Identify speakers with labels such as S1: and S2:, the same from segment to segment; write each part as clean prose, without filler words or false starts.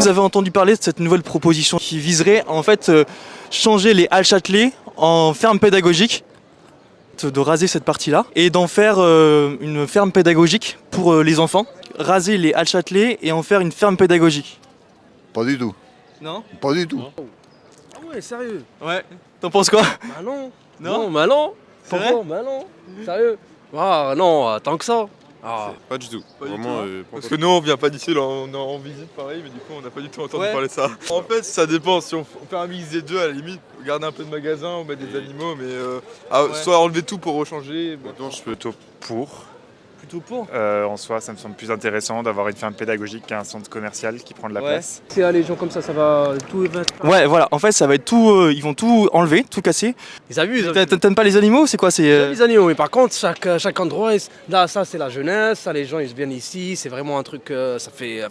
S1: vous avez entendu parler de cette nouvelle proposition qui viserait en fait changer les halles Châtelet en ferme pédagogique, de raser cette partie-là et d'en faire une ferme pédagogique pour les enfants, raser les halles Châtelet et en faire une ferme pédagogique.
S2: Pas du tout.
S1: Non?
S2: Pas du tout.
S3: Ah ouais, sérieux?
S1: Ouais. T'en penses quoi?
S3: Bah non.
S1: Non,
S3: bah non.
S1: C'est vrai?
S3: Bah non. Sérieux? Ah non, tant que ça. Ah.
S4: Pas du tout.
S5: Pas du
S4: Vraiment,
S5: tout, parce que nous on vient pas d'ici, là on est en visite pareil, mais du coup on n'a pas du tout entendu
S1: Ouais.
S5: parler de ça. En fait ça dépend, si on fait un mix des deux à la limite, garder un peu de magasin, on met des animaux, mais soit enlever tout pour rechanger.
S4: Maintenant, je suis plutôt pour.
S1: Plutôt pour.
S4: En soi, ça me semble plus intéressant d'avoir une ferme pédagogique qu'un centre commercial qui prend de la
S1: Ouais.
S4: place.
S3: C'est les gens comme ça va tout.
S1: Ouais, voilà. En fait, ça va être tout. Ils vont tout enlever, tout casser.
S3: Ils abusent.
S1: T'aimes pas les animaux? C'est quoi? C'est.
S3: Les animaux, mais par contre, chaque endroit, là, ça c'est la jeunesse, ça les gens ils viennent ici, c'est vraiment un truc, ça fait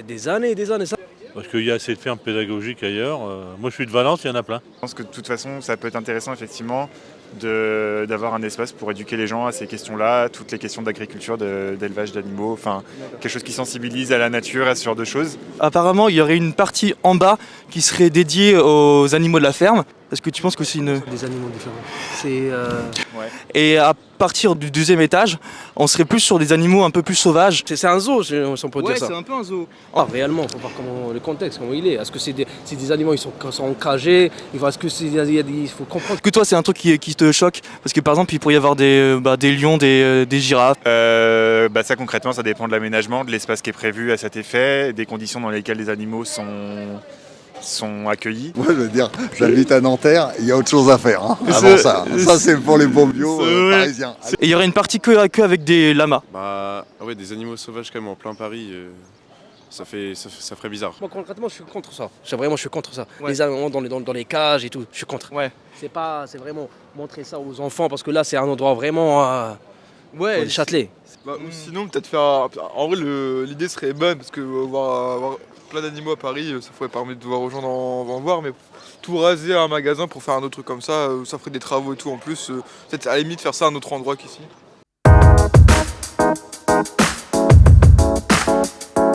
S3: des années et des années. Ça.
S6: Parce qu'il y a assez de fermes pédagogiques ailleurs. Moi je suis de Valence, il y en a plein.
S4: Je pense que de toute façon, ça peut être intéressant effectivement d'avoir un espace pour éduquer les gens à ces questions-là, toutes les questions d'agriculture, d'élevage d'animaux, enfin quelque chose qui sensibilise à la nature, à ce genre de choses.
S1: Apparemment, il y aurait une partie en bas qui serait dédiée aux animaux de la ferme. Est-ce que tu penses que c'est une.
S3: Des animaux différents. C'est.
S1: Et à partir du deuxième étage, on serait plus sur des animaux un peu plus sauvages.
S3: C'est un zoo, si on peut dire ça.
S1: un peu un zoo.
S3: Ah, réellement, il faut voir le contexte, comment il est. Est-ce que c'est des animaux, ils sont encagés? Est-ce que il faut comprendre.
S1: Est-ce que toi, c'est un truc qui te choque? Parce que par exemple, il pourrait y avoir des lions, des girafes.
S4: Ça concrètement, ça dépend de l'aménagement, de l'espace qui est prévu à cet effet, des conditions dans lesquelles les animaux sont accueillis.
S2: Moi, je veux dire, j'habite à Nanterre, il y a autre chose à faire avant ça. Ça, c'est pour les bons bio parisiens.
S1: Et il y aurait une partie que avec des lamas.
S4: Bah ouais, des animaux sauvages quand même en plein Paris, ça ferait bizarre.
S3: Moi, concrètement, je suis contre ça. Je suis contre ça.
S1: Ouais.
S3: Les animaux dans les cages et tout, je suis contre.
S1: Ouais.
S3: C'est vraiment montrer ça aux enfants parce que là, c'est un endroit vraiment.
S1: Ouais.
S3: Le Châtelet.
S5: Ou sinon peut-être faire. En vrai l'idée serait bonne parce que avoir plein d'animaux à Paris, ça pourrait permettre de voir aux gens d'en voir, mais tout raser à un magasin pour faire un autre truc comme ça ferait des travaux et tout en plus. Peut-être à la limite faire ça à un autre endroit qu'ici.